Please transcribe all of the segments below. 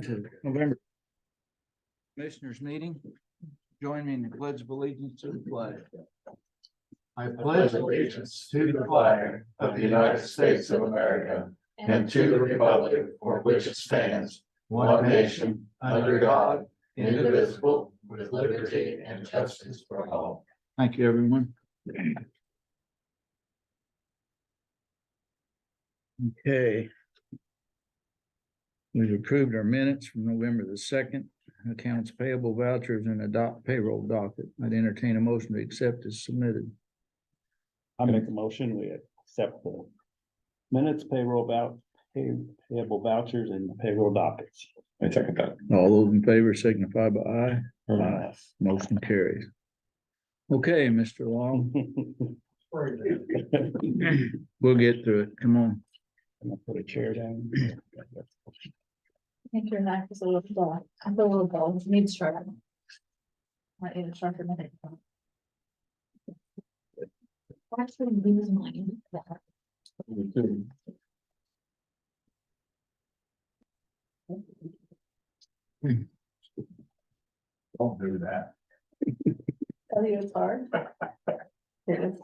To November Commissioners meeting. Join me in the pledge of allegiance to the flag. I pledge allegiance to the flag of the United States of America and to the republic for which it stands, one nation, under God, indivisible, with liberty and justice for all. Thank you, everyone. Okay. We've approved our minutes from November the 2nd, accounts payable vouchers and adopt payroll docket. I'd entertain a motion to accept as submitted. I make a motion, we accept the minutes, payable vouchers and payroll dockets. I second that. All those in favor signify by aye. Aye. Motion carries. Okay, Mr. Long, we'll get through it. Come on. I'm gonna put a chair down. I think your knife is a little dull. I'm a little dull. It needs sharpening. Might need a sharper minute. Actually, lose mine. Don't do that. Tell you it's hard. It is.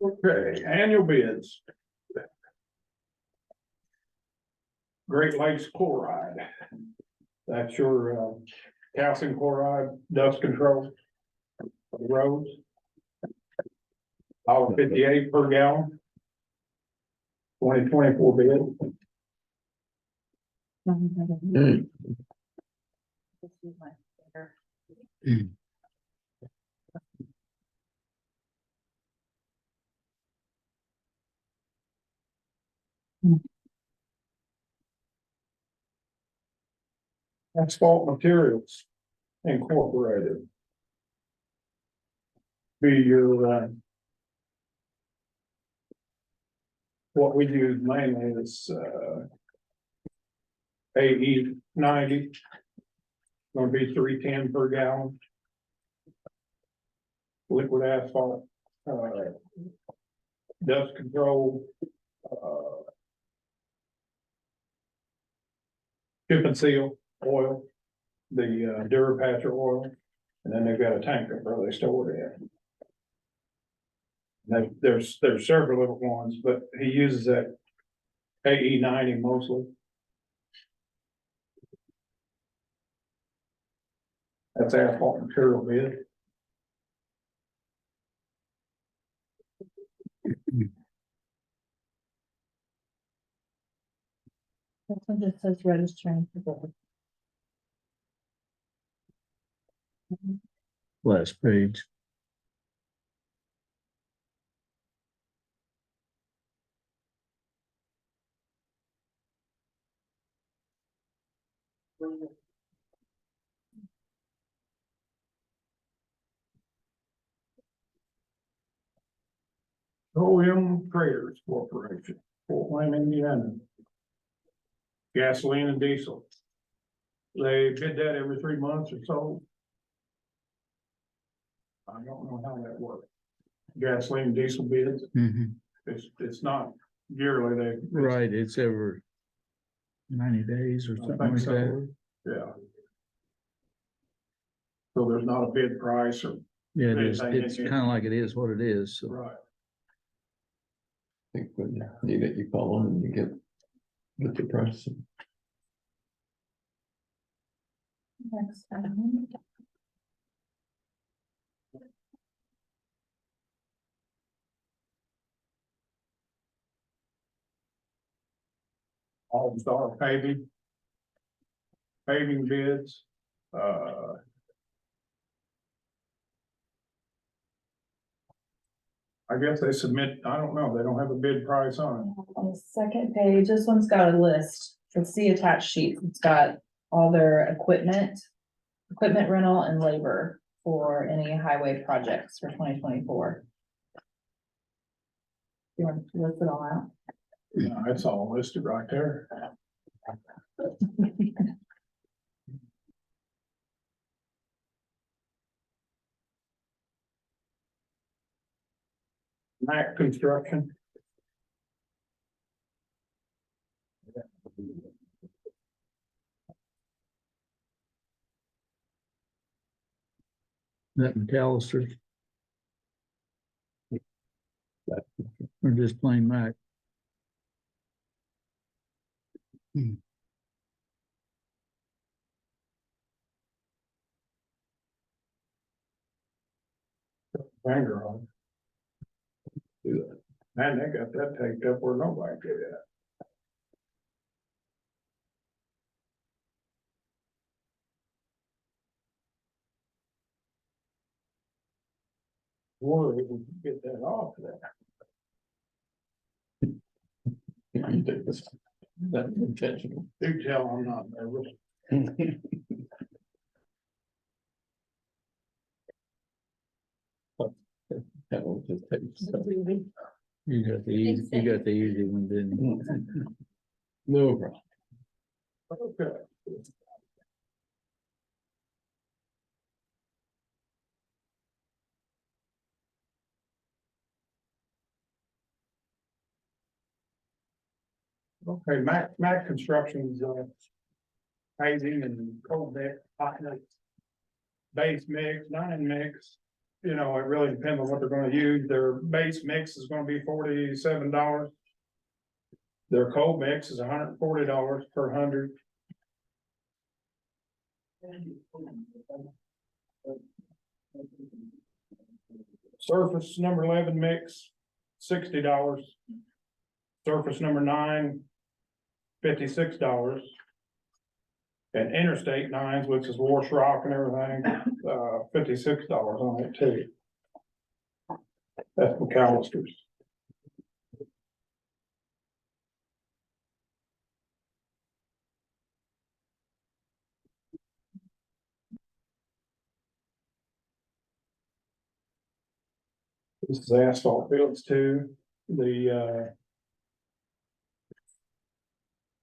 Okay, annual bids. Great Lakes Chloride. That's your calcium chloride dust control for the roads. $1.58 per gallon. 2024 bid. This is my finger. Asphalt Materials Incorporated. Be your what we use mainly is AE 90. Gonna be $3.10 per gallon. Liquid asphalt, dust control, chip and seal oil, the Durapatcher oil, and then they've got a tanker where they store it in. And there's several little ones, but he uses that AE 90 mostly. That's asphalt material bid. This one just says registering for board. Last page. OM Traders Corporation, Fort Wayne, Indiana. Gasoline and diesel. They bid that every 3 months or so. I don't know how that works. Gasoline and diesel bids, it's not yearly, they. Right, it's every 90 days or I something think like so. that. Yeah. So there's not a bid price or. Yeah, it is. anything It's in it. kind of like it is what it is. So. Right. I think when you need it, you call them and you get the price. Next time. All Star paving. Paving bids, I guess they submit, I don't know, they don't have a bid price on On the second page, this one's got a list, it's the attached sheet, it's got all their equipment rental and labor for any highway projects for 2024. You want to list it all out? it. You know, it's all listed right there. Mac Construction. That McAllister. Or just plain Mac. Finger on. Do that. Man, they got that taped up where nobody did that. Boy, we can get that off there. You did this. That's intentional. Do tell I'm not nervous. That was just tape stuff. You got the easy one, didn't you? No problem. Okay. Okay, Mac Construction's, paving and cold mix, hot mix. Base mix, nine mix, you know, it really depends on what they're gonna use, their base mix is gonna be $47. Their cold mix is $140 per 100. Surface number 11 mix, $60. Surface number 9, $56. And interstate nines, which is wash rock and everything, $56 on it too. That's McAllister's. This is asphalt fields too,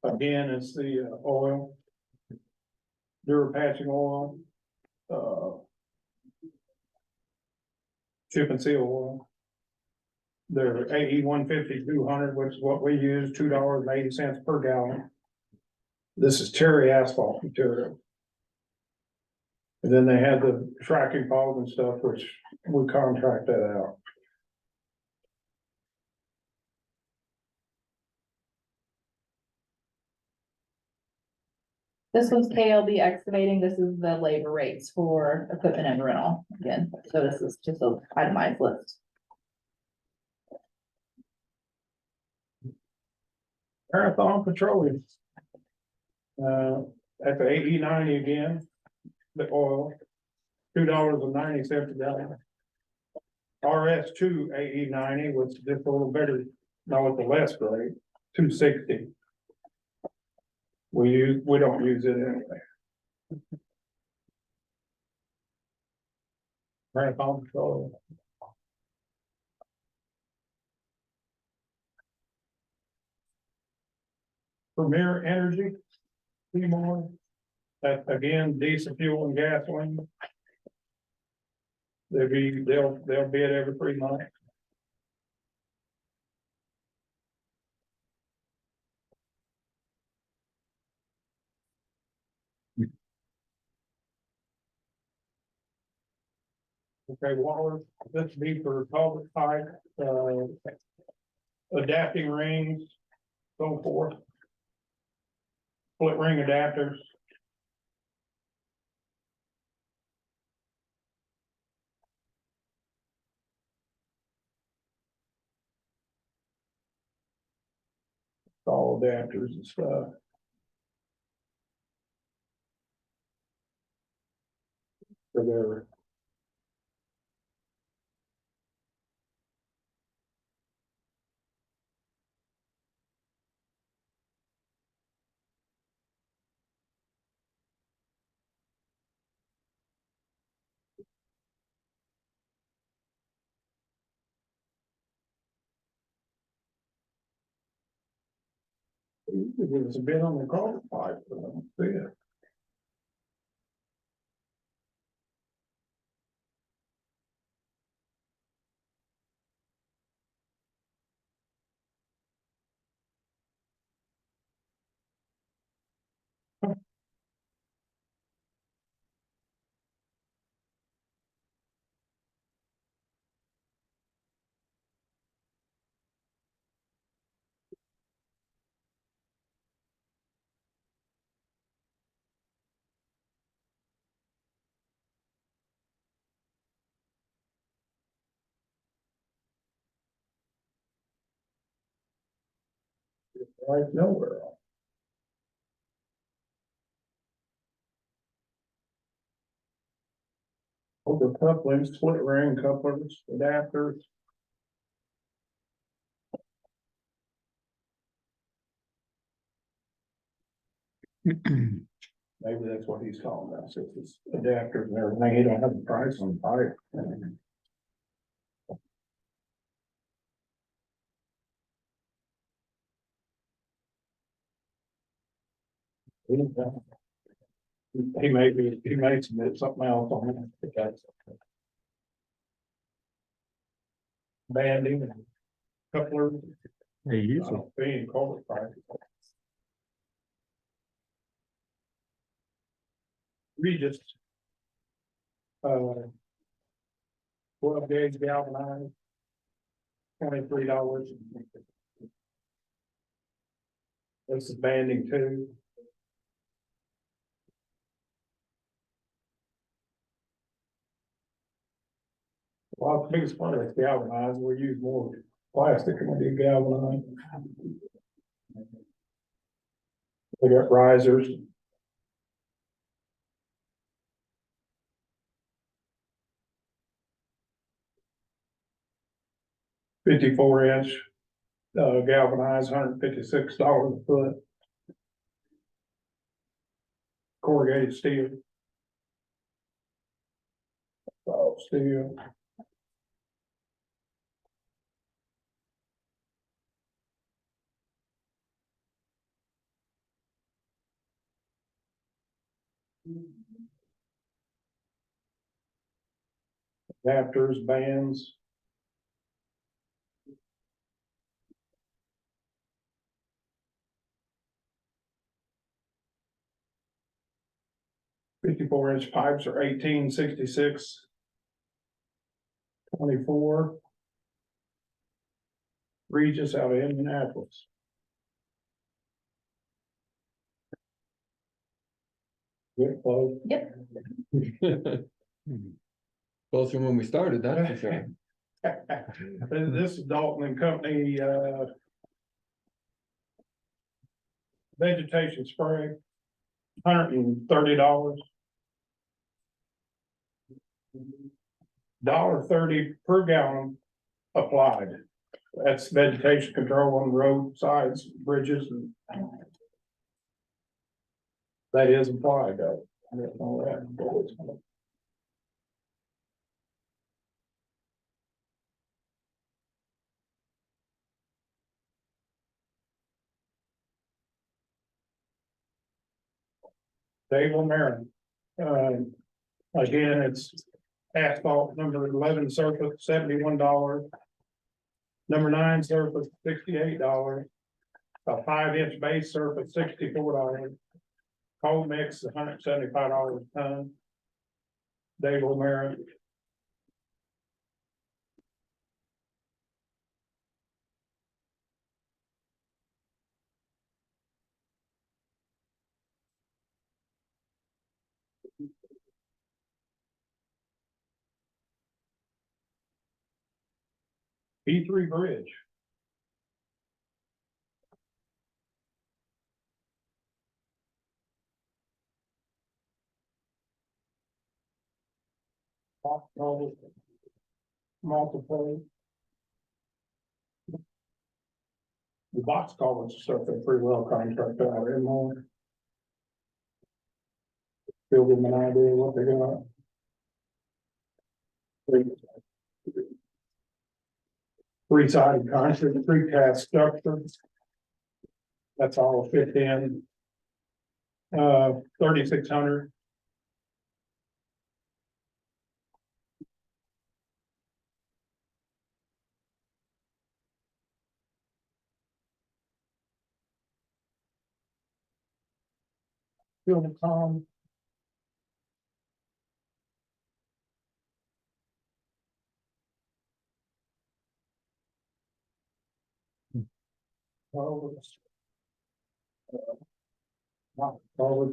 again, it's the oil. Durapatching oil. Chip and seal oil. They're AE 150, 200, which is what we use, $2.80 per gallon. This is Terry asphalt material. And then they had the tracking poles and stuff, which we contract that out. This one's KLB excavating, this is the labor rates for equipment and rental, again, so this is just a itemized list. Marathon Petroleum. At the AE 90 again, the oil, $2.90 a gallon. RS2 AE 90, which is just a little better, now with the less grade, $2.60. We don't use it anyway. Marathon Petroleum. Premier Energy, Seymour. That again, diesel fuel and gasoline. They'll bid every 3 months. Okay, water, this would be for culvert pipe, adapting rings, so forth. Split ring adapters. All adapters and stuff. For their. Give us a bit on the culvert pipe. Yeah. Right nowhere. Over couplings, split ring couplers, adapters. Maybe that's what he's calling us, it's adapters and everything, he don't have the price on pipe. He may submit something else on it. Banding and coupler. Hey, you. Being culvert pipe. Regis. 12 gauge galvanized. $23. This is banding too. Well, the biggest part of it's galvanized, we use more plastic than we do galvanized. They got risers. $54 inch, galvanized, $156 a foot. Corrugated steel. Steel. Adapters, bands. $54 inch pipes are $1866.24. Regis out of Indianapolis. Good flow. Yep. Closer when we started, that's for sure. This is Dalton and Company, vegetation spray, $130. $1.30 per gallon applied. That's vegetation control on roadsides, bridges, and that is applied, though. I didn't know that. Dave O'Meara. Again, it's asphalt number 11 surface, $71. Number 9 surface, $68. A 5 inch base surface, $64. Cold mix, $175 a ton. Dave O'Meara. P3 bridge. Multiple. The box culverts stuff they pretty well contracted out in more. Still give them an idea of what they got. Three-sided concrete, precast structure. That's all fit in. 3,600. Feel the calm. Culverts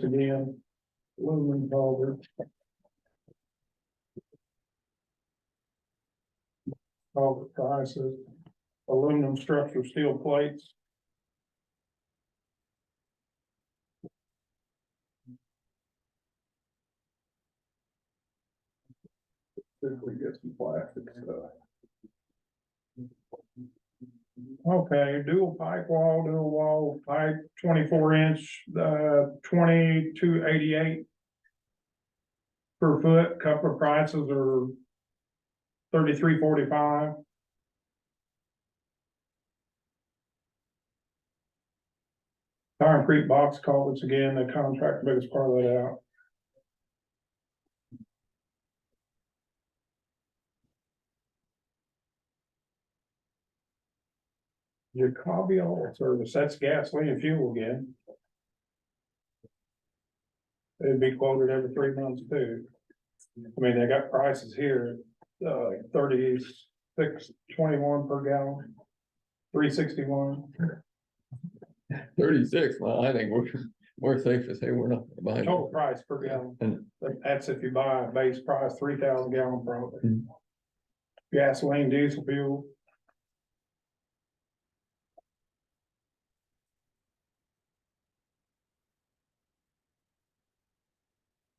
again, aluminum culvert. Culvert prices, aluminum structural steel plates. if we get some plastic stuff. Okay, dual wall pipe, 24-inch, 2288 per foot. Couple of prices are 33.45. Concrete box culverts again, the contract biggest part of that out. Jacoby Oil Service, that's gasoline and fuel again. It'd be quoted every 3 months too. I mean, they got prices here, 36.21 per gallon, 361. 36, well, I think we're safe to say we're not buying. Total price per gallon. And- That's if you buy a base price, 3,000 gallon probably. Mm. Gasoline, diesel fuel.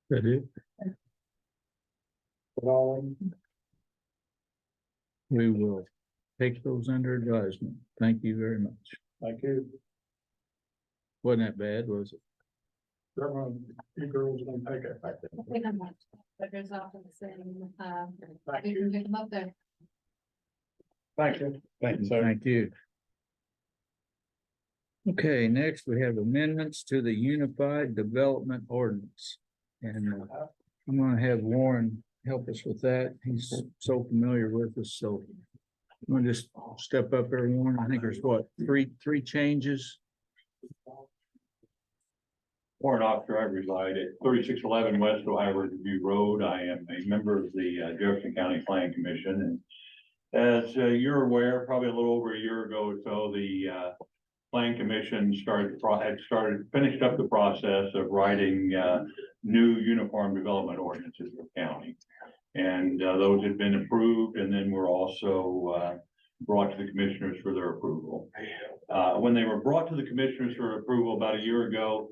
That it? But all in. We will take those under advisement. Thank you very much. Thank you. Wasn't that bad, was it? You girls are gonna take it. I think I'm not, but there's often the same, you can pick them up there. Thank you. Thank you, sir. Thank you. Okay, next we have amendments to the Unified Development Ordinance. And I'm gonna have Warren help us with that. He's so familiar with us, so. I'm gonna just step up there, Warren. I think there's what, three changes? Warrant Officer, I reside at 3611 West Ohio Review Road. I am a member of the Jefferson County Planning Commission. And as you're aware, probably a little over a year ago or so, the Planning Commission finished up the process of writing new uniform development ordinances for the county. And those had been approved and then were also brought to the commissioners for their approval. When they were brought to the commissioners for approval about a year ago,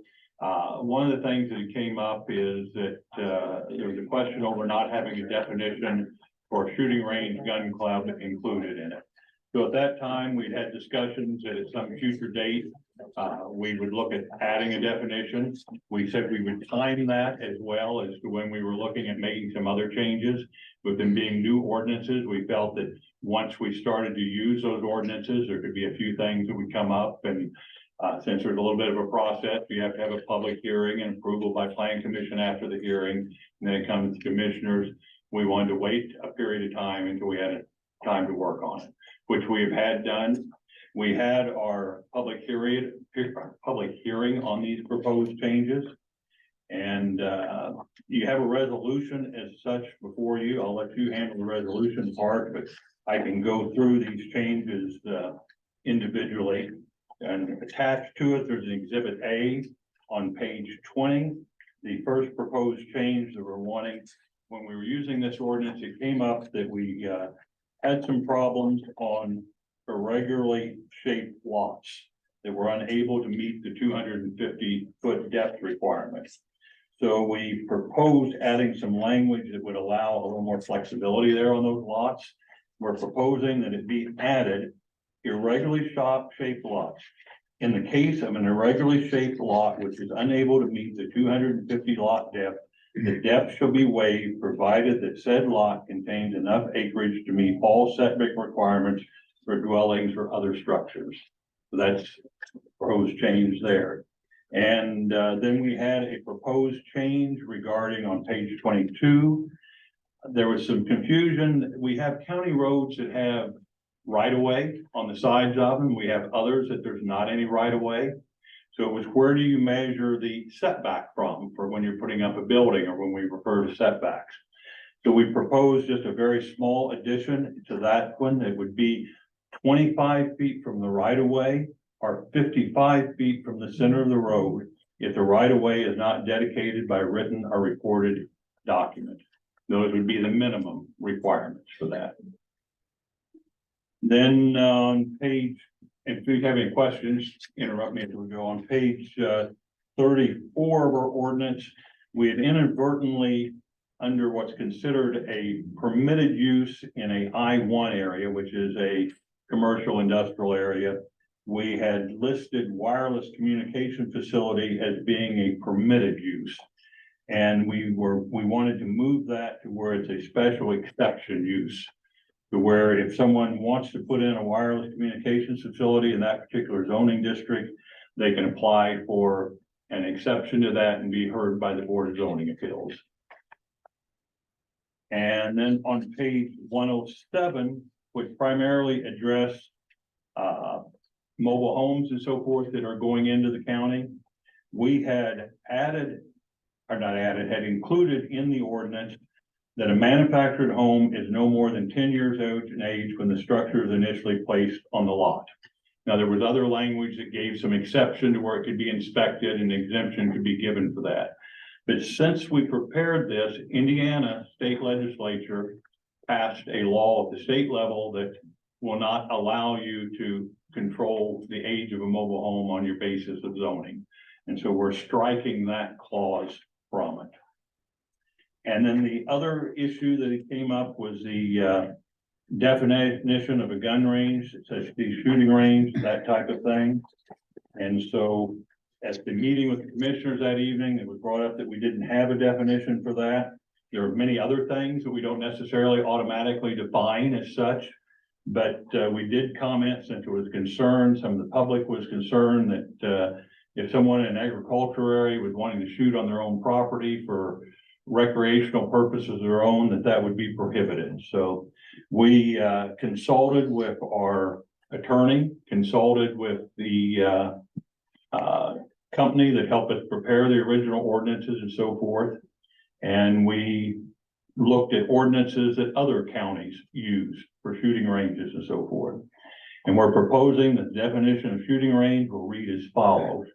one of the things that came up is that there was a question over not having a definition for shooting range gun club included in it. So at that time, we'd had discussions that at some future date, we would look at adding a definition. We said we would time that as well as to when we were looking at making some other changes. With them being new ordinances, we felt that once we started to use those ordinances, there could be a few things that would come up. And since there's a little bit of a process, you have to have a public hearing and approval by Planning Commission after the hearing, and then it comes to commissioners. We wanted to wait a period of time until we had time to work on it, which we have had done. We had our public hearing on these proposed changes. And you have a resolution as such before you. I'll let you handle the resolution part, but I can go through these changes individually. And attached to it, there's an Exhibit A on page 20. The first proposed change that we're wanting, when we were using this ordinance, it came up that we had some problems on irregularly shaped lots that were unable to meet the 250-foot depth requirements. So we proposed adding some language that would allow a little more flexibility there on those lots. We're proposing that it be added irregularly shaped lots. In the case of an irregularly shaped lot which is unable to meet the 250 lot depth, the depth shall be waived provided that said lot contains enough acreage to meet all setback requirements for dwellings or other structures. So that's proposed change there. And then we had a proposed change regarding on page 22. There was some confusion. We have county roads that have right of way on the sides of them. We have others that there's not any right of way. So it was, where do you measure the setback from for when you're putting up a building or when we refer to setbacks? So we proposed just a very small addition to that one that would be 25 feet from the right of way or 55 feet from the center of the road if the right of way is not dedicated by written or recorded document. Those would be the minimum requirements for that. Then on page, if you have any questions, interrupt me as we go. On page 34 of our ordinance, we had inadvertently under what's considered a permitted use in a I-1 area, which is a commercial industrial area. We had listed wireless communication facility as being a permitted use. And we wanted to move that to where it's a special exception use. To where if someone wants to put in a wireless communications facility in that particular zoning district, they can apply for an exception to that and be heard by the Board of Zoning Appeals. And then on page 107, which primarily address mobile homes and so forth that are going into the county, we had added, or not added, had included in the ordinance that a manufactured home is no more than 10 years old in age when the structure is initially placed on the lot. Now, there was other language that gave some exception to where it could be inspected and exemption could be given for that. But since we prepared this, Indiana state legislature passed a law at the state level that will not allow you to control the age of a mobile home on your basis of zoning. And so we're striking that clause from it. And then the other issue that came up was the definition of a gun range, such as the shooting range, that type of thing. And so at the meeting with the commissioners that evening, it was brought up that we didn't have a definition for that. There are many other things that we don't necessarily automatically define as such. But we did comment, since it was concerned, some of the public was concerned that if someone in an agricultural area was wanting to shoot on their own property for recreational purposes of their own, that would be prohibited. So we consulted with our attorney, consulted with the company that helped us prepare the original ordinances and so forth. And we looked at ordinances that other counties use for shooting ranges and so forth. And we're proposing that the definition of shooting range will read as follows.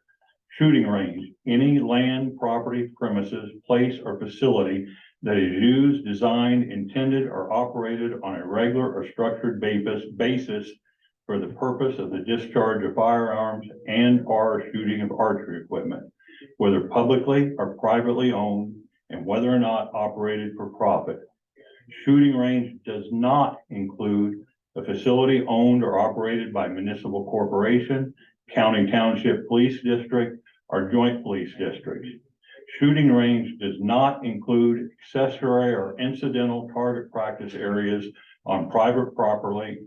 Shooting range, any land, property, premises, place, or facility that is used, designed, intended, or operated on a regular or structured basis for the purpose of the discharge of firearms and or shooting of archery equipment, whether publicly or privately owned, and whether or not operated for profit. Shooting range does not include a facility owned or operated by municipal corporation, county, township, police district, or joint police districts. Shooting range does not include accessory or incidental target practice areas on private property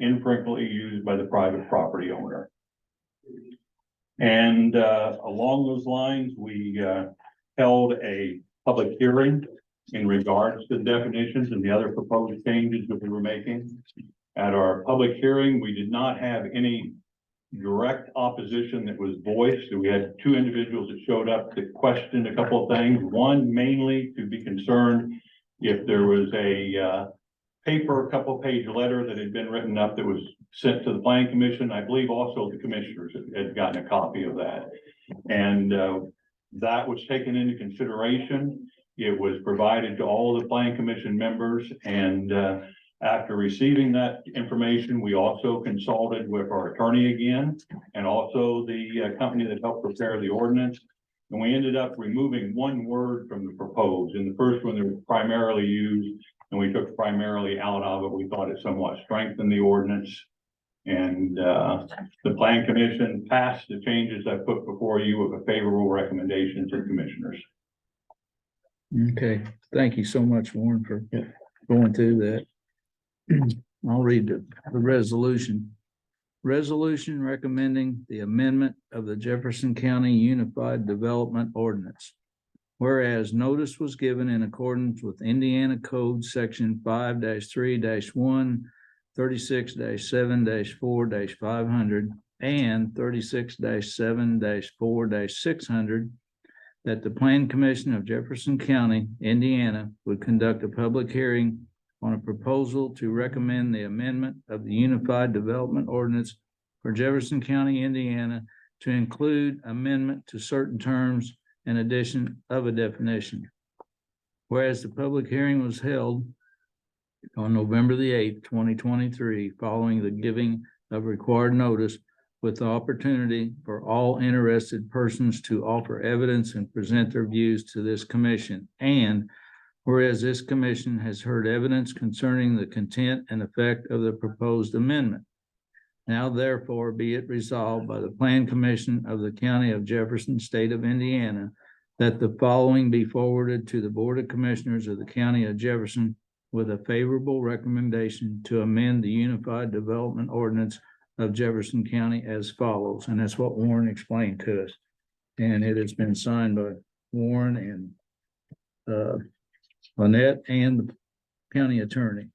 infrequently used by the private property owner. And along those lines, we held a public hearing in regards to the definitions and the other proposed changes that we were making. At our public hearing, we did not have any direct opposition that was voiced. We had two individuals that showed up that questioned a couple of things. One, mainly to be concerned if there was a couple page letter that had been written up that was sent to the planning commission. I believe also the commissioners had gotten a copy of that. And that was taken into consideration. It was provided to all of the planning commission members, and after receiving that information, we also consulted with our attorney again, and also the company that helped prepare the ordinance. And we ended up removing one word from the proposed. In the first one, they were primarily used, and we took primarily out of it. We thought it somewhat strengthened the ordinance. And the plan commission passed the changes I put before you with a favorable recommendation to the commissioners. Okay, thank you so much, Warren, for going through that. I'll read the resolution. Resolution recommending the amendment of the Jefferson County Unified Development Ordinance. Whereas notice was given in accordance with Indiana Code Section 5-3-1, 36-7-4-500, and 36-7-4-600, that the Plan Commission of Jefferson County, Indiana, would conduct a public hearing on a proposal to recommend the amendment of the Unified Development Ordinance for Jefferson County, Indiana, to include amendment to certain terms and addition of a definition. Whereas the public hearing was held on November the 8th, 2023, following the giving of required notice, with the opportunity for all interested persons to offer evidence and present their views to this commission. And whereas this commission has heard evidence concerning the content and effect of the proposed amendment. Now therefore be it resolved by the Plan Commission of the County of Jefferson, State of Indiana, that the following be forwarded to the Board of Commissioners of the County of Jefferson with a favorable recommendation to amend the Unified Development Ordinance of Jefferson County as follows, and that's what Warren explained to us. And it has been signed by Warren and Lynette and the county attorney.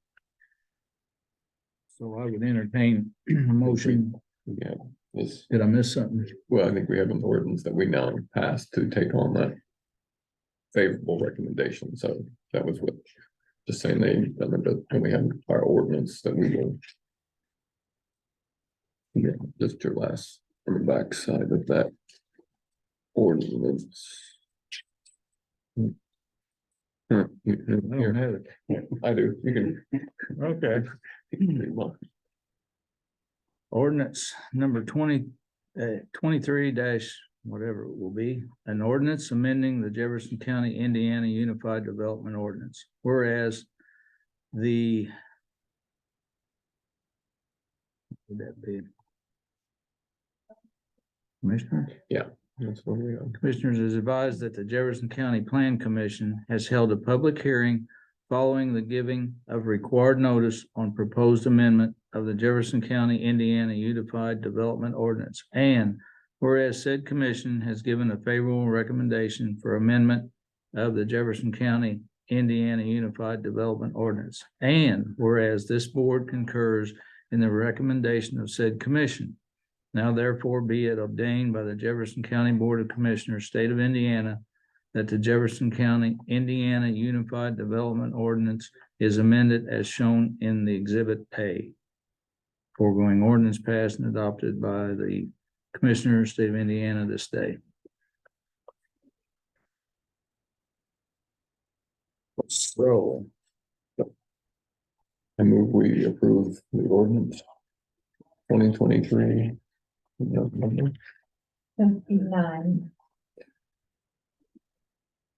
So I would entertain a motion. Yeah, this, Did I miss something? well, I think we have an ordinance that we now passed to take on that favorable recommendation, so that was what, just saying and we have our ordinance that we will. Yeah, just your last, on the back side of that ordinance. I don't have it. I do, you can. Okay. read mine. Ordinance number 23 whatever it will be, an ordinance amending the Jefferson County, Indiana Unified Development Ordinance. Whereas the what would that be? Commissioner? That's where we are. Commissioners is advised that the Jefferson County Plan Commission has held a public hearing following the giving of required notice on proposed amendment of the Jefferson County, Indiana Unified Development Ordinance. And whereas said commission has given a favorable recommendation for amendment of the Jefferson County, Indiana Unified Development Ordinance. And whereas this board concurs in the recommendation of said commission. Now therefore be it ordained by the Jefferson County Board of Commissioners, State of Indiana, that the Jefferson County, Indiana Unified Development Ordinance is amended as shown in the Exhibit A. Foregoing ordinance passed and adopted by the Commissioners, State of Indiana this day. So, I move we approve the ordinance. 2023. Nine.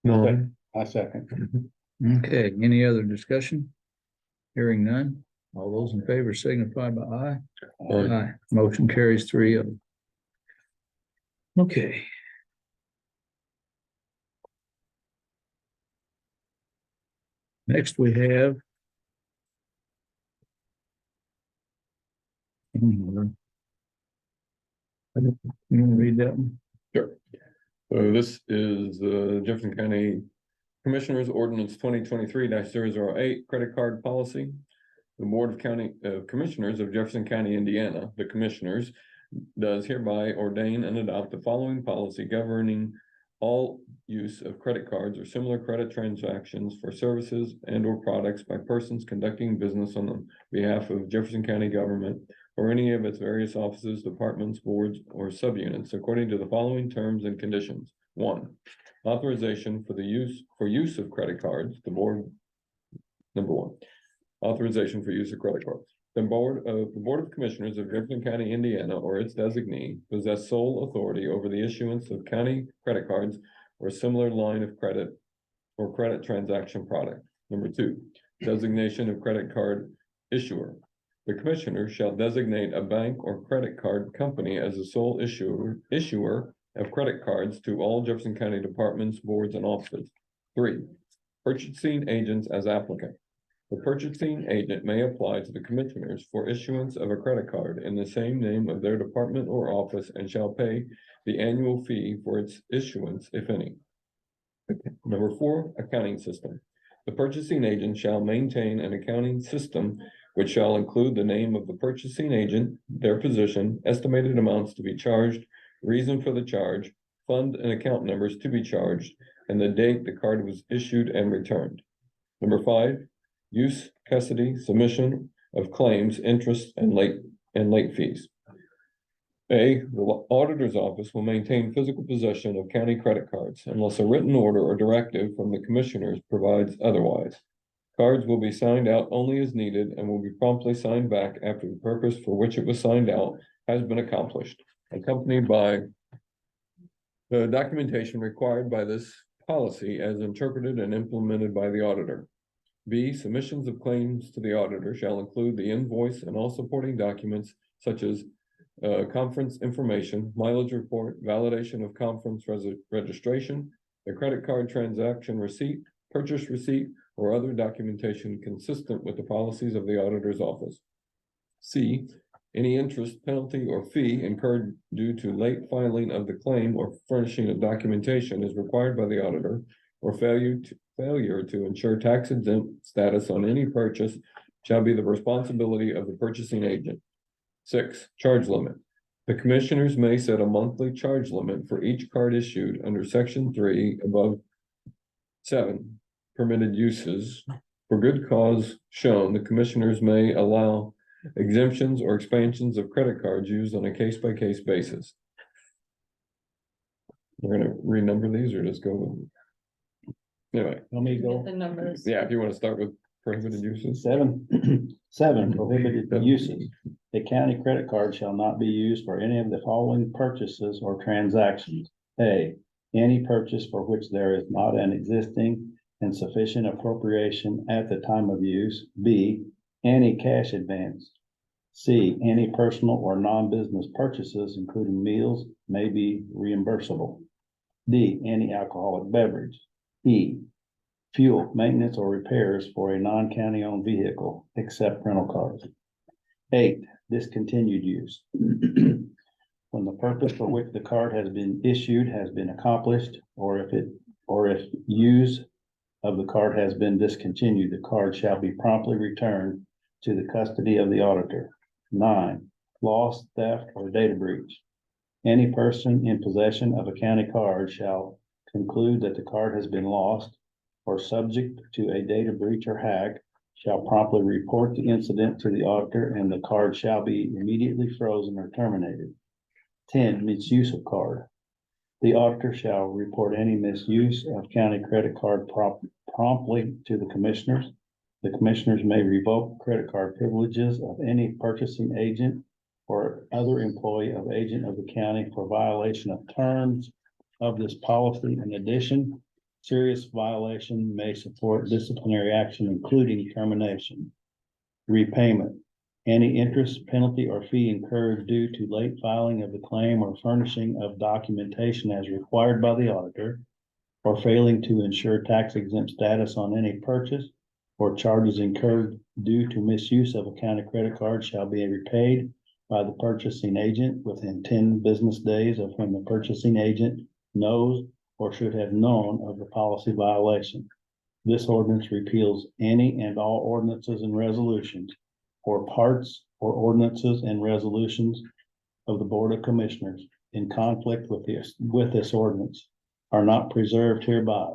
No. I second. okay, any other discussion? Hearing none. All those in favor signify by aye. Aye. Motion carries 3-0. Okay. Next we have. You want to read that one? Sure. So this is the Jefferson County Commissioners Ordinance 2023-008 credit card policy. The Board of County Commissioners of Jefferson County, Indiana, the Commissioners, does hereby ordain and adopt the following policy governing all use of credit cards or similar credit transactions for services and or products by persons conducting business on the behalf of Jefferson County government or any of its various offices, departments, boards, or subunits, according to the following terms and conditions. 1, authorization for use of credit cards. The board, number 1, authorization for use of credit cards. The Board of Commissioners of Jefferson County, Indiana, or its designee, possess sole authority over the issuance of county credit cards or similar line of credit or credit transaction product. Number 2, designation of credit card issuer. The Commissioner shall designate a bank or credit card company as the sole issuer of credit cards to all Jefferson County departments, boards, and offices. 3, purchasing agents as applicant. The purchasing agent may apply to the Commissioners for issuance of a credit card in the same name of their department or office and shall pay the annual fee for its issuance, if any. Number 4, accounting system. The purchasing agent shall maintain an accounting system which shall include the name of the purchasing agent, their position, estimated amounts to be charged, reason for the charge, fund and account numbers to be charged, and the date the card was issued and returned. Number 5, use, custody, submission of claims, interest, and late fees. A, the auditor's office will maintain physical possession of county credit cards unless a written order or directive from the Commissioners provides otherwise. Cards will be signed out only as needed and will be promptly signed back after the purpose for which it was signed out has been accomplished, accompanied by the documentation required by this policy as interpreted and implemented by the auditor. B, submissions of claims to the auditor shall include the invoice and all supporting documents such as conference information, mileage report, validation of conference registration, a credit card transaction receipt, purchase receipt, or other documentation consistent with the policies of the auditor's office. C, any interest, penalty, or fee incurred due to late filing of the claim or furnishing of documentation is required by the auditor, or failure to ensure tax exempt status on any purchase shall be the responsibility of the purchasing agent. 6, charge limit. The commissioners may set a monthly charge limit for each card issued under section 3 above. 7, permitted uses. For good cause shown, the commissioners may allow exemptions or expansions of credit cards used on a case-by-case basis. We're gonna renumber these or just go with. Anyway, Let me Get go. the numbers. yeah, if you want to start with prohibited uses. 7 prohibited uses. A county credit card shall not be used for any of the following purchases or transactions. A, any purchase for which there is not an existing and sufficient appropriation at the time of use. B, any cash advance. C, any personal or non-business purchases, including meals, may be reimbursable. D, any alcoholic beverage. E, fuel, maintenance, or repairs for a non-county owned vehicle, except rental cars. 8, discontinued use. When the purpose for which the card has been issued has been accomplished, or if use of the card has been discontinued, the card shall be promptly returned to the custody of the auditor. 9, loss, theft, or data breach. Any person in possession of a county card shall conclude that the card has been lost or subject to a data breach or hack, shall promptly report the incident to the auditor, and the card shall be immediately frozen or terminated. 10, misuse of card. The auditor shall report any misuse of county credit card promptly to the commissioners. The commissioners may revoke credit card privileges of any purchasing agent or other employee of agent of the county for violation of terms of this policy. In addition, serious violation may support disciplinary action, including termination. Repayment. Any interest, penalty, or fee incurred due to late filing of the claim or furnishing of documentation as required by the auditor, or failing to ensure tax exempt status on any purchase or charges incurred due to misuse of a county credit card shall be repaid by the purchasing agent within 10 business days of when the purchasing agent knows or should have known of the policy violation. This ordinance repeals any and all ordinances and resolutions or parts or ordinances and resolutions of the Board of Commissioners in conflict with this ordinance are not preserved hereby.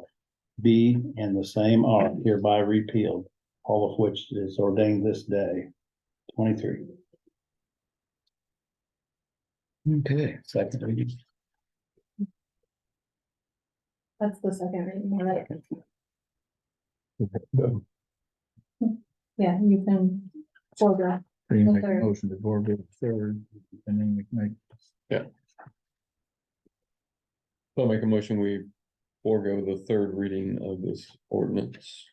B, and the same are hereby repealed, all of which is ordained this day. 23. Okay. Second reading. That's the second reading, right? Yeah, you can forego. So you make a Third. motion to forego the third, and then we can make, So I'll make a motion, we forego the third reading of this ordinance.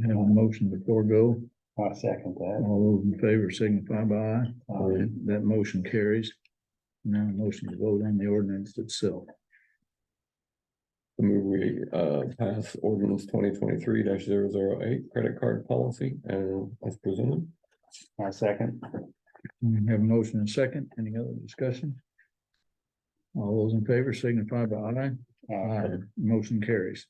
have a motion to forego. I second that. All those in favor signify by aye. Aye. That motion carries. Now a motion to vote on the ordinance itself. I move we pass ordinance 2023-008 credit card policy as presented. I second. We have a motion and a second. Any other discussion? All those in favor signify by aye. Aye. Motion carries.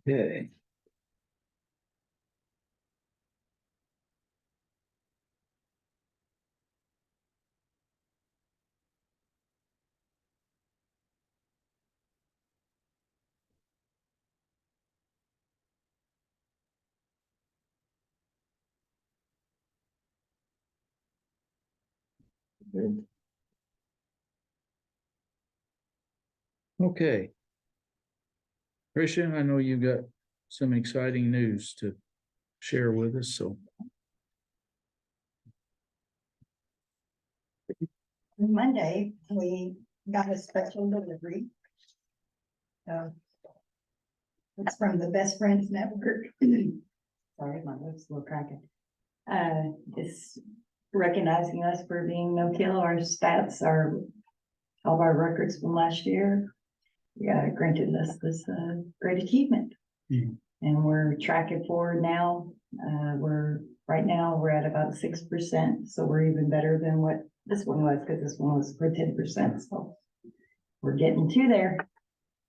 Okay. Okay. Christian, I know you got some exciting news to share with us, so. Monday, we got a special delivery. It's from the Best Friends Network. Sorry, my lips a little cracking. It's recognizing us for being no-kill. Our stats are all of our records from last year. Yeah, granted us this great achievement. Mhm. And we're tracking forward now. Right now, we're at about 6%, so we're even better than what this one was, because this one was for 10%, so we're getting to there.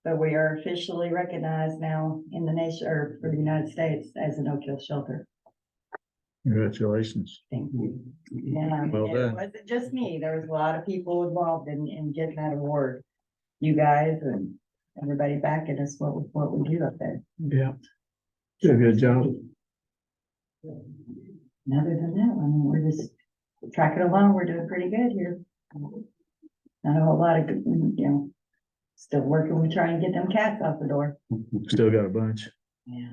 But we are officially recognized now in the nation, or for the United States, as a no-kill shelter. Congratulations. Thank you. Yeah, Well and it done. wasn't just me, there was a lot of people involved in getting that award. You guys and everybody backing us, what we do up there. Yeah. Did a good job. And other than that, I mean, we're just tracking along, we're doing pretty good here. Not a whole lot of, good, still working, we try and get them cats out the door. Still got a bunch. Yeah.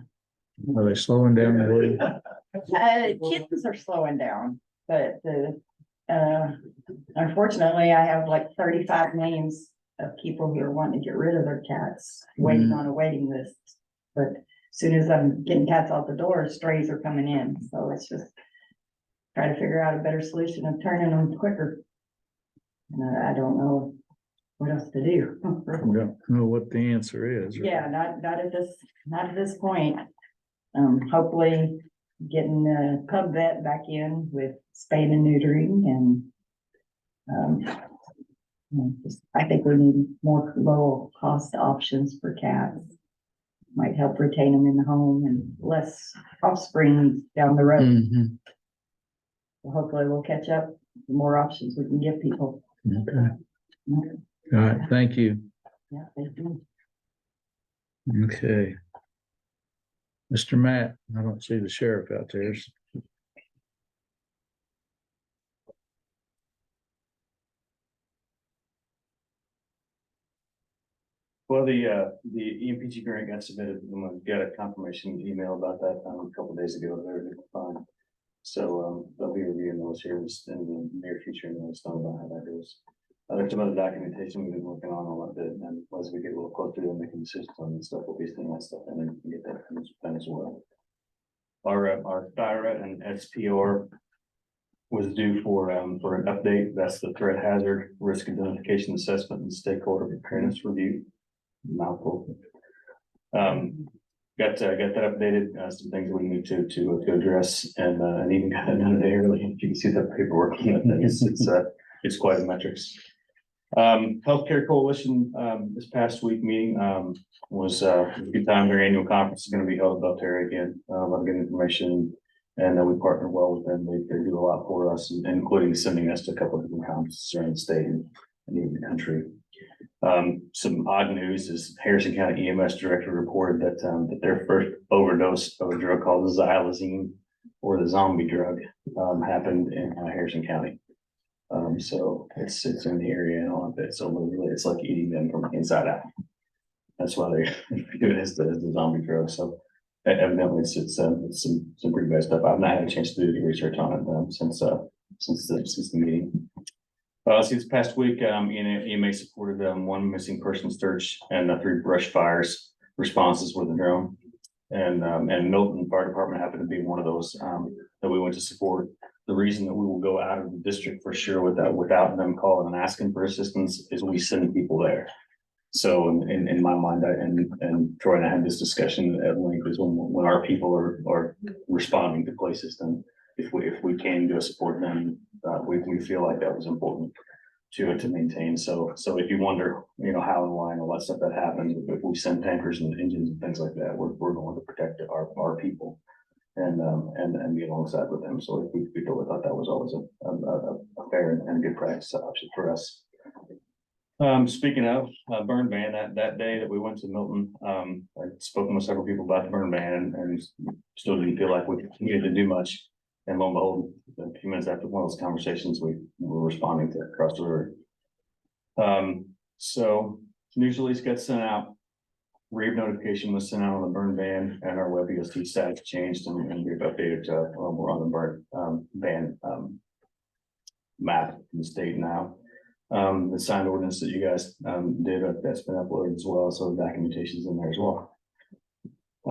Are they slowing down the way? Kittens are slowing down, but unfortunately, I have like 35 names of people who are wanting to get rid of their cats, waiting on a waiting list. But as soon as I'm getting cats out the door, strays are coming in, so it's just try to figure out a better solution of turning them quicker. And I don't know what else to do. We don't know what the answer is. Yeah, not at this point. Hopefully getting the pub vet back in with spaying and neutering and I think we need more low cost options for cats. Might help retain them in the home and less offspring down the road. Mhm. So hopefully we'll catch up, the more options we can give people. Okay. All right, thank you. Yeah, thank you. Okay. Mr. Matt, I don't see the sheriff out there. Well, the EMPG grant got submitted, and I got a confirmation email about that a couple days ago. They're fine. So, they'll be reviewing those here in the near future, and let us know about how that goes. There's some other documentation we've been working on a little bit, and as we get a little closer to making decisions on this stuff, we'll be seeing that stuff, and then we can get that done as well. Our DIRA and SPR was due for an update. That's the threat hazard risk identification assessment and stakeholder preparedness review. Mouthful. Got that updated, some things we need to address and even got it done early. If you can see the paperwork, it's quite a metrics. Healthcare Coalition, this past week meeting, was a good time. Their annual conference is going to be held up there again. A lot of good information, and we partner well with them. They do a lot for us, including sending us to a couple of different conferences around the state and even the country. Some odd news is Harrison County EMS director reported that their first overdose of a drug called xylazine, or the zombie drug, happened in Harrison County. So it's in the area and all of it. So literally it's like eating them from the inside out. That's why they do it as the zombie drug. So evidently it's some pretty bad stuff. I've not had a chance to do the research on it since the meeting. See, this past week, EMA supported one missing person search and 3 brush fires responses with a drone. And Milton Fire Department happened to be one of those that we went to support. The reason that we will go out of the district for sure without them calling and asking for assistance is we send people there. So in my mind, and Troy and I had this discussion at length, is when our people are responding to places, then if we can go support them, we feel like that was important to maintain. So if you wonder, how and why and all that stuff that happens, if we send tankers and engines and things like that, we're going to protect our people and be alongside with them. So we thought that was always a fair and good practice option for us. Speaking of burn ban, that day that we went to Milton, I'd spoken with several people about the burn ban and still didn't feel like we needed to do much. and lo and behold, a few minutes after one of those conversations, we were responding to across the river. So news release got sent out. Rave notification was sent out on the burn ban, and our web EST status changed, and we've updated to, we're on the burn, ban, map in the state now. The signed ordinance that you guys, did, that's been uploaded as well, so the documentation's in there as well.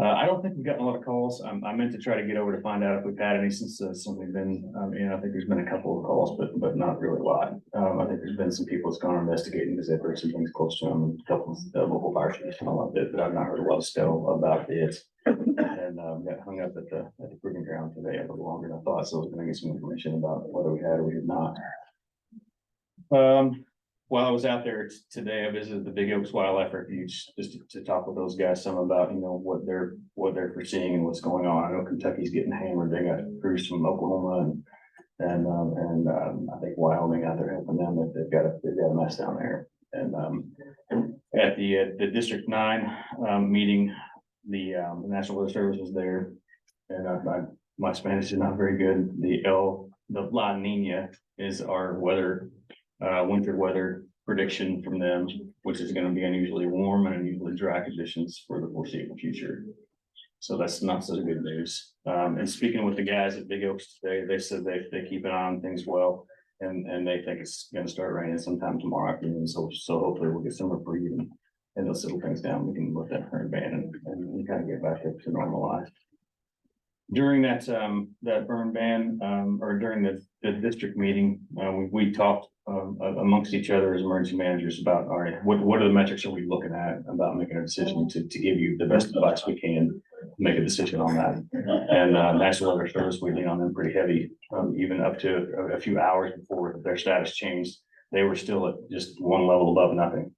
I don't think we've gotten a lot of calls. I meant to try to get over to find out if we've had any since we've been, I think there's been a couple of calls, but not really a lot. I think there's been some people that's gone investigating because they've heard some things close to them, a couple of local fire chiefs and all of it, but I've not heard a lot of still about it. And got hung up at the proving ground today a little longer than I thought, so I was gonna get some information about whether we had or we did not. While I was out there today, I visited the Big Oaks Wildlife Refuge just to talk with those guys some about, what they're foreseeing and what's going on. I know Kentucky's getting hammered. They got crews from Oklahoma and I think Wyoming out there helping them. They've got a mess down there. And at the District 9 meeting, the National Weather Service was there, and my Spanish is not very good. The La Nina is our winter weather prediction from them, which is going to be unusually warm and unusually dry conditions for the foreseeable future. So that's not so good news. And speaking with the guys at Big Oaks today, they said they keep an eye on things well, and they think it's going to start raining sometime tomorrow afternoon. So hopefully we'll get some reprieve and they'll settle things down. We can let that burn ban and kind of get back up to normal life. During that burn ban, or during the district meeting, we talked amongst each other as emergency managers about, all right, what are the metrics are we looking at about making a decision to give you the best advice we can to make a decision on that. And National Weather Service, we lean on them pretty heavy, even up to a few hours before their status changed. They were still at just one level above nothing.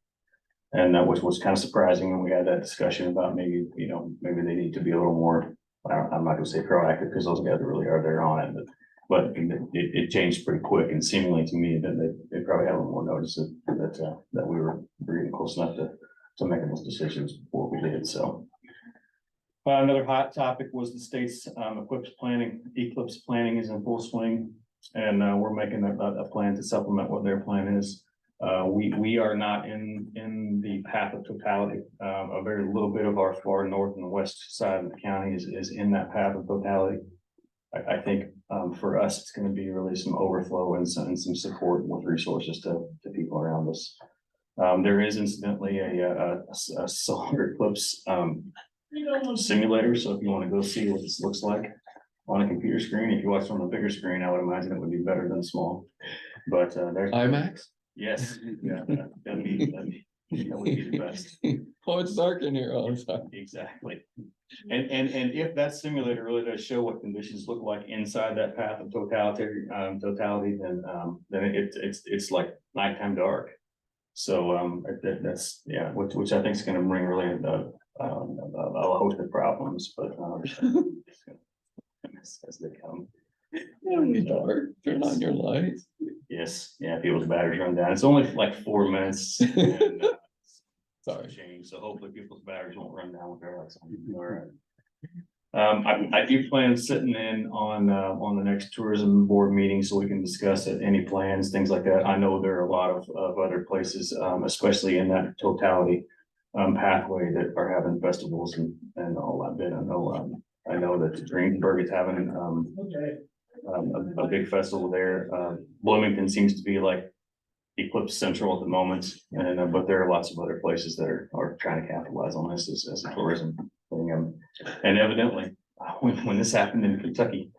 And that was kind of surprising when we had that discussion about maybe they need to be a little more, I'm not gonna say proactive because those guys really are there on it, but it changed pretty quick, and seemingly to me that they probably had a little more notice that we were getting close enough to making those decisions before we did. So another hot topic was the state's eclipse planning is in full swing, and we're making a plan to supplement what their plan is. We are not in the path of totality. A very little bit of our far north and west side of the county is in that path of totality. I think for us, it's going to be really some overflow and some support with resources to people around us. There is incidentally a solar eclipse simulator. So if you want to go see what this looks like on a computer screen, if you watch on a bigger screen, I would imagine it would be better than small. But there's IMAX? yes, yeah, that would be the best. Oh, it's dark in here. Oh, I'm sorry. Exactly. And if that simulator really does show what conditions look like inside that path of totality, then it's like nighttime dark. So that's which I think is going to bring really a host of problems, but as they come. It'll be dark. Turn on your lights. Yes, yeah, people's batteries run down. It's only like 4 minutes. And, Sorry. change, so hopefully people's batteries won't run down with their lights on. All right. I do plan sitting in on the next tourism board meeting so we can discuss it, any plans, things like that. I know there are a lot of other places, especially in that totality pathway that are having festivals and all that bit. I know that Greensburg is having a big festival there. Bloomington seems to be like Eclipse Central at the moment, and but there are lots of other places that are trying to capitalize on this as a tourism thing. And evidently, when this happened in Kentucky,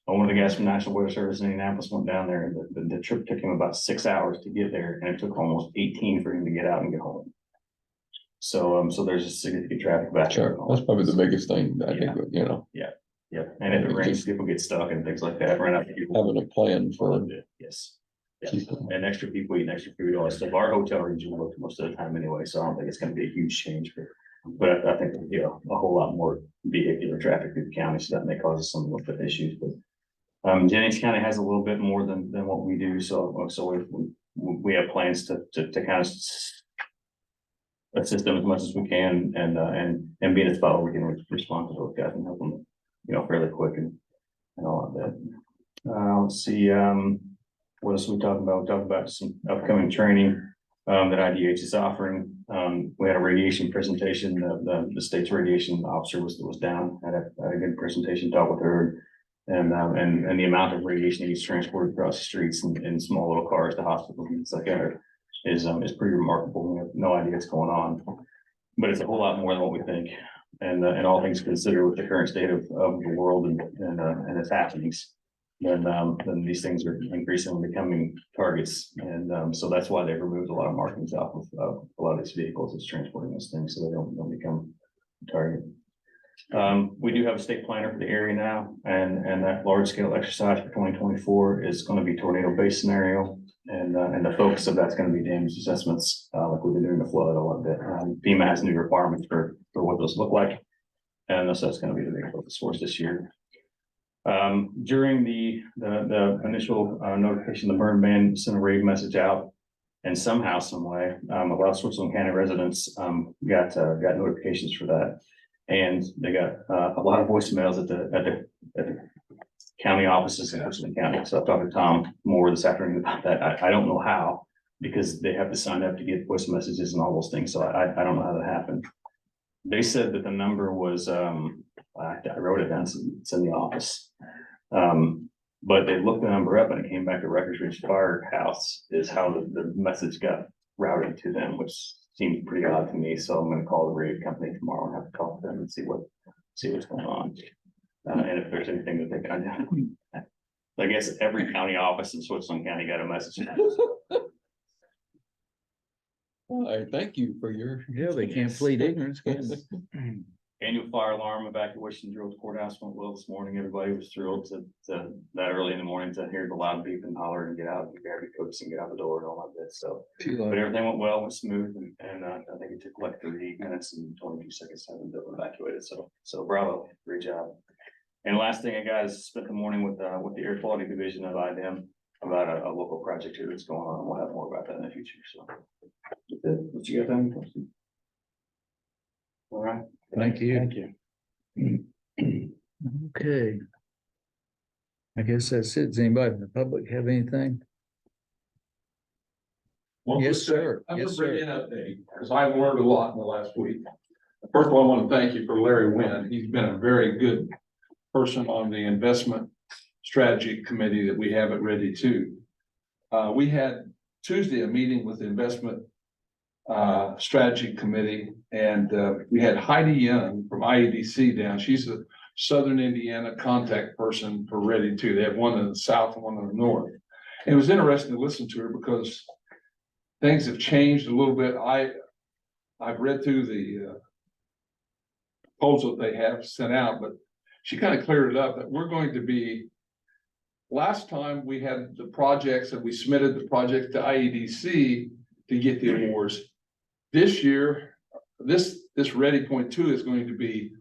one of the guys from National Weather Service in Indianapolis went down there, and the trip took him about 6 hours to get there, and it took almost 18 for him to get out and get home. So there's a significant traffic back. Sure, that's probably the biggest thing, I think, Yeah, and if it rains, people get stuck and things like that, run out of people. having a plan for. Yes. Yeah. And extra people eating extra food, all that stuff. Our hotel rooms are booked most of the time anyway, so I don't think it's gonna be a huge change, but I think, a whole lot more vehicular traffic through the county, so that may cause some little bit of issues, but Jennings County has a little bit more than what we do, so we have plans to kind of assist them as much as we can and be in a spot where we can respond to those guys and help them, fairly quick and all of that. Let's see, what else are we talking about? We talked about some upcoming training that IDH is offering. We had a radiation presentation. The state's radiation officer was down, had a good presentation, talk with her. And the amount of radiation he's transported across the streets in small little cars to hospitals and stuff like that is pretty remarkable. We have no idea what's going on, but it's a whole lot more than what we think. And all things considered with the current state of the world and its happenings, then these things are increasingly becoming targets. And so that's why they've removed a lot of markings off of a lot of these vehicles that's transporting those things, so they don't become a target. We do have a state planner for the area now, and that large scale exercise for 2024 is going to be tornado based scenario. And the focus of that's going to be damage assessments, like we've been doing the flood a little bit. FEMA has new requirements for what those look like. And so that's going to be the big focus for us this year. During the initial notification, the burn ban sent a rave message out, and somehow, some way, a lot of Switzerland County residents got notifications for that, and they got a lot of voicemails at the county offices in Switzerland County. So I've talked to Tom Moore this afternoon about that. I don't know how, because they have to sign up to get voice messages and all those things. So I don't know how that happened. They said that the number was, I wrote it down, it's in the office. But they looked the number up and it came back to Records Ridge Firehouse is how the message got routed to them, which seems pretty odd to me. So I'm going to call the radio company tomorrow and have to talk to them and see what's going on. And if there's anything that they can do. I guess every county office in Switzerland County got a message. All right, thank you for your. Yeah, they can't plead ignorance, can they? Annual fire alarm evacuation drills courthouse went well this morning. Everybody was thrilled to that early in the morning to hear the loud beep and holler and get out and grab your coats and get out the door and all that bit. So, but everything went well, went smooth, and I think it took like 38 minutes and 22 seconds to have them evacuated. So bravo, great job. And last thing I got is spent the morning with the air quality division of IDEM about a local project here that's going on. We'll have more about that in the future. So, what you got? Any questions? All right. Thank you. Thank you. Okay. I guess that's it. Does anybody in the public have anything? Yes, sir. I'm Yes, gonna bring sir. you an update, because I've learned a lot in the last week. First of all, I want to thank you for Larry Wynn. He's been a very good person on the investment strategy committee that we have at Ready To. We had Tuesday a meeting with the investment strategy committee, and we had Heidi Young from IEDC down. She's a Southern Indiana contact person for Ready To. They have one in the south and one in the north. And it was interesting to listen to her because things have changed a little bit. I've read through the proposal that they have sent out, but she kind of cleared it up that we're going to be. Last time we had the projects and we submitted the project to IEDC to get the awards. This year, this Ready Point 2 is going to be,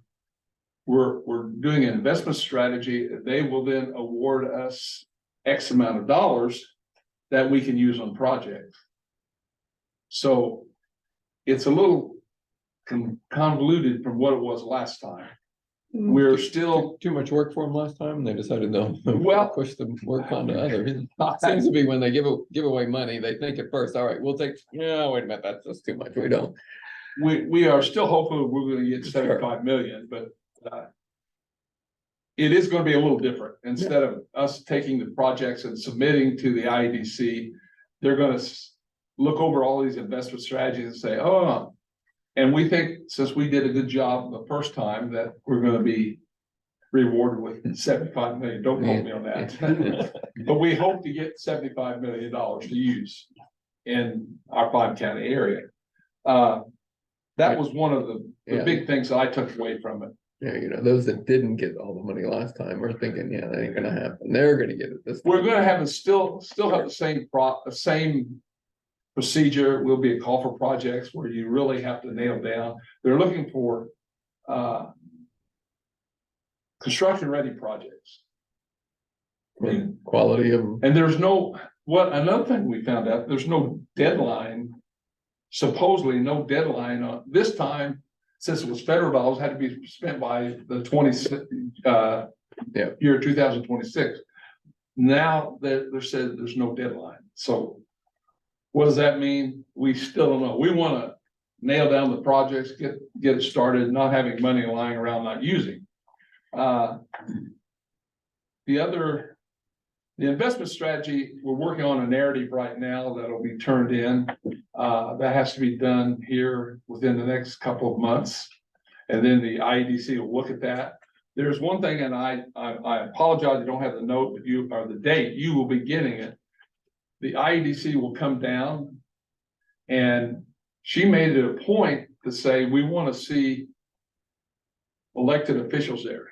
we're doing an investment strategy. They will then award us X amount of dollars that we can use on projects. So it's a little convoluted from what it was last time. We're still Too much work for them last time, and they decided to Well- push the work on to others. Seems to be when they give away money, they think at first, all right, we'll take, no, wait a minute, that's just too much, we don't. we are still hopeful we're gonna get 75 million, but it is gonna be a little different. Instead of us taking the projects and submitting to the IEDC, they're gonna look over all these investment strategies and say, oh, and we think since we did a good job the first time that we're gonna be rewarded with 75 million. Don't quote me on that. But we hope to get $75 million to use in our 5-county area. That was one of the big things that I took away from it. Yeah, you know, those that didn't get all the money last time are thinking, yeah, that ain't gonna happen. They're gonna get it this time. We're gonna have still have the same procedure. Will be a call for projects where you really have to nail down. They're looking for construction ready projects. Quality of. And there's another thing we found out, there's no deadline, supposedly no deadline on this time, since it was federal dollars, had to be spent by the year 2026. now that they're said there's no deadline. So what does that mean? We still don't know. We want to nail down the projects, get it started, not having money lying around not using. The investment strategy, we're working on a narrative right now that'll be turned in. That has to be done here within the next couple of months. And then the IEDC will look at that. There's one thing, and I apologize, I don't have the note, but you, or the date, you will be getting it. The IEDC will come down, and she made it a point to say, we want to see elected officials there.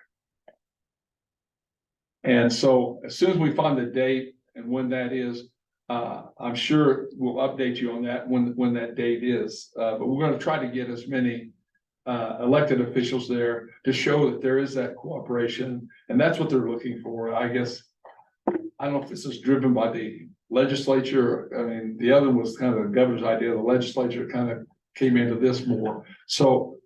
And so as soon as we find the date and when that is, I'm sure we'll update you on that when that date is. But we're going to try to get as many elected officials there to show that there is that cooperation. And that's what they're looking for. I guess, I don't know if this is driven by the legislature. I mean, the other was kind of the governor's idea. The legislature kind of came into this more. So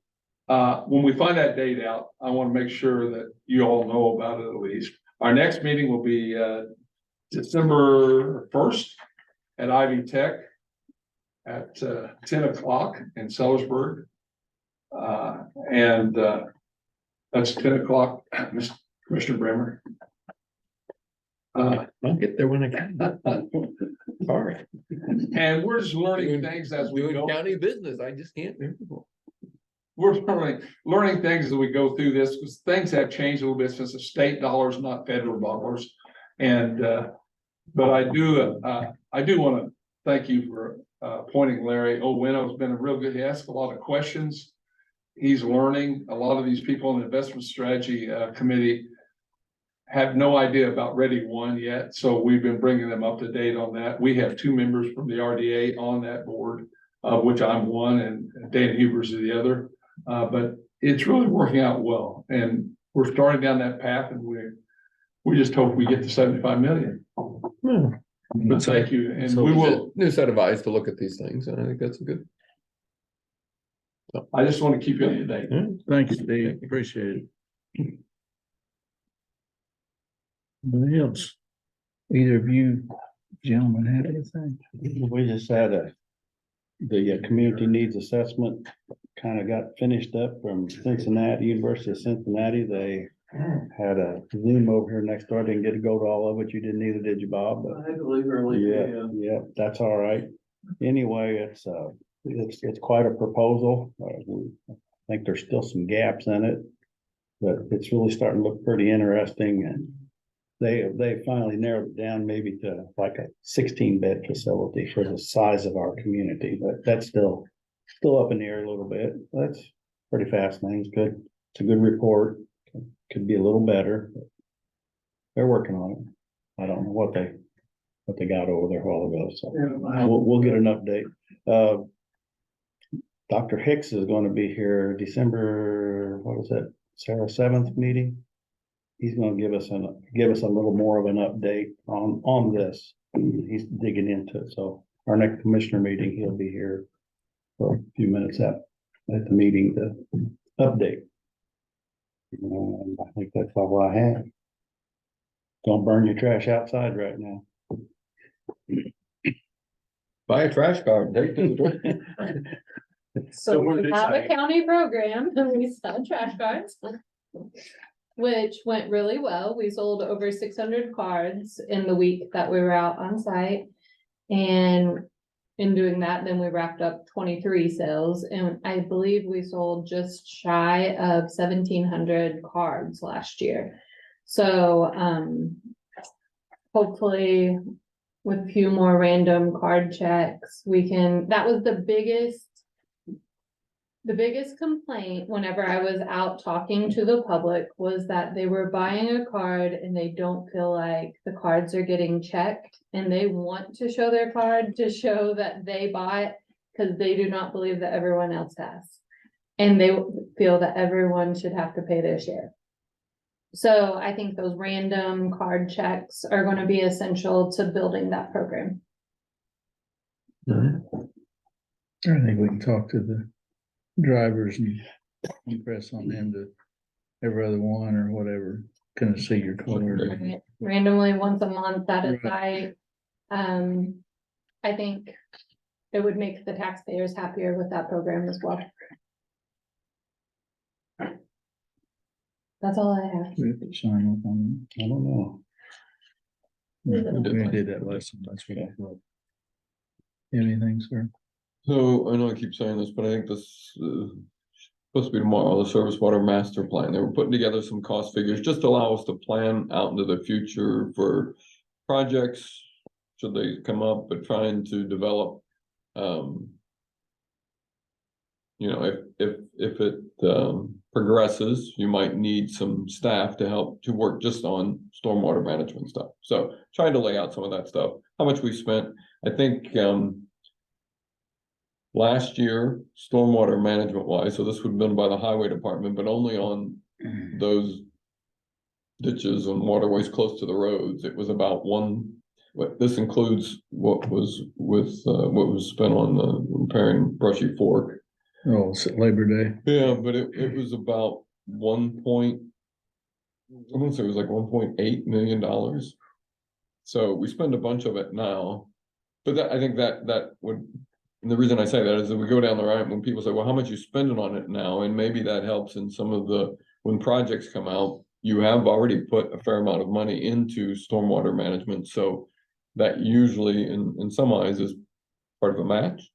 when we find that date out, I want to make sure that you all know about it at least. Our next meeting will be December 1st at Ivy Tech at 10 o'clock in Sellersburg. And that's 10 o'clock, Commissioner Bremer. I'll get there when I can. Sorry. And we're just learning things as we Doing go. county business, I just can't. We're learning things as we go through this, because things have changed a little bit since the state dollars, not federal dollars. And but I do want to thank you for appointing Larry. Owino has been a real good. He asked a lot of questions. He's learning. A lot of these people in the investment strategy committee have no idea about Ready One yet. So we've been bringing them up to date on that. We have 2 members from the RDA on that board, of which I'm one and Dana Hubers is the other. But it's really working out well, and we're starting down that path, and we just hope we get to 75 million. But thank you, and we will. New set of eyes to look at these things, and I think that's a good. I just want to keep you up to date. Thank you, Steve. Appreciate it. Anybody else? Either of you gentlemen have anything? We just had the community needs assessment kind of got finished up from Cincinnati, University of Cincinnati. They had a Zoom over here next door. Didn't get to go to all of it. You didn't either, did you, Bob? But I believe early. yeah, that's all right. Anyway, it's quite a proposal. I think there's still some gaps in it, but it's really starting to look pretty interesting. And they finally narrowed it down maybe to like a 16-bed facility for the size of our community, but that's still up in the air a little bit. That's pretty fascinating. It's good. It's a good report. Could be a little better. But they're working on it. I don't know what they got over there a while ago. So we'll get an update. Dr. Hicks is going to be here December, what is that, Sarah, 7th meeting? He's going to give us a little more of an update on this. He's digging into it. So our next commissioner meeting, he'll be here for a few minutes at the meeting to update. And I think that's all I have. Don't burn your trash outside right now. Buy a trash card, take to the trash. So we have a county program and we sell trash cards. Which went really well. We sold over 600 cards in the week that we were out on site. And in doing that, then we wrapped up 23 sales, and I believe we sold just shy of 1,700 cards last year. So hopefully with a few more random card checks, that was the biggest complaint whenever I was out talking to the public was that they were buying a card and they don't feel like the cards are getting checked, and they want to show their card to show that they bought because they do not believe that everyone else has. And they feel that everyone should have to pay their share. So I think those random card checks are going to be essential to building that program. I think we can talk to the drivers and press on them to every other one or whatever gonna see your card. Right. Randomly once a month at a Right. site. I think it would make the taxpayers happier with that program as well. That's all I have. We have to sign up on I don't know. it. We did that last time, that's what I thought. Anything, sir? So I know I keep saying this, but I think this supposed to be tomorrow, the service water master plan. They were putting together some cost figures just to allow us to plan out into the future for projects. Should they come up, but trying to develop, you know, if it progresses, you might need some staff to help to work just on stormwater management stuff. So trying to lay out some of that stuff, how much we spent, I think, last year, stormwater management wise, so this would have been by the highway department, but only on those ditches and waterways close to the roads, it was about this includes what was what was spent on the repairing Brushy Fork. Oh, it's Labor Day. Yeah, but it was about I want to say it was like $1.8 million. So we spend a bunch of it now, but I think that would, and the reason I say that is that we go down the road when people say, well, how much you spending on it now? And maybe that helps in some of when projects come out, you have already put a fair amount of money into stormwater management. So that usually in some eyes is part of a match.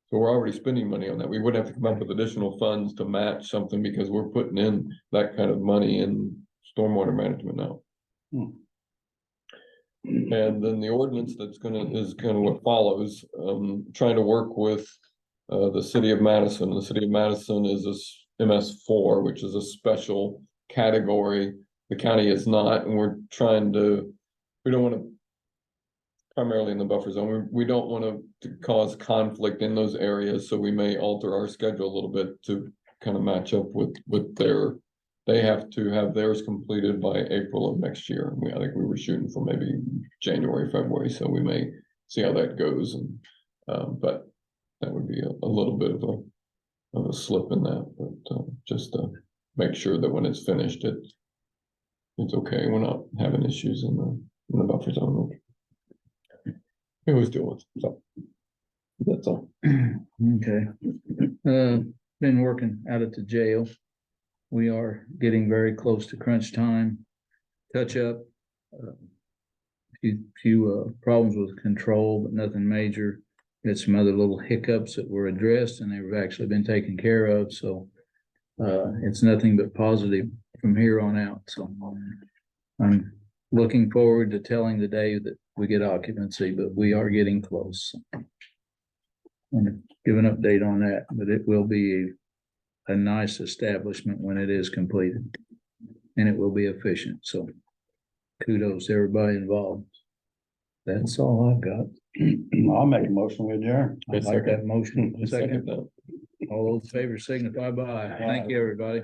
So we're already spending money on that. We wouldn't have to come up with additional funds to match something because we're putting in that kind of money in stormwater management now. And then the ordinance is kind of what follows, trying to work with the city of Madison. The city of Madison is this MS4, which is a special category. The county is not, and we don't want to, primarily in the buffer zone, we don't want to cause conflict in those areas, so we may alter our schedule a little bit to kind of match up with they have to have theirs completed by April of next year. I think we were shooting for maybe January, February, so we may see how that goes. And but that would be a little bit of a slip in that, but just to make sure that when it's finished, it's okay. We're not having issues in the buffer zone. We always deal with, so that's all. Okay. Been working out at the jail. We are getting very close to crunch time. Touch up. Few problems with control, but nothing major. Had some other little hiccups that were addressed and they've actually been taken care of. So it's nothing but positive from here on out. So I'm looking forward to telling the day that we get occupancy, but we are getting close. I'm gonna give an update on that, but it will be a nice establishment when it is completed. And it will be efficient, so kudos to everybody involved. That's all I've got. I'll make a motion with adjourn. I like that motion. Second Second, that. all those in favor signify by aye. Thank you, everybody.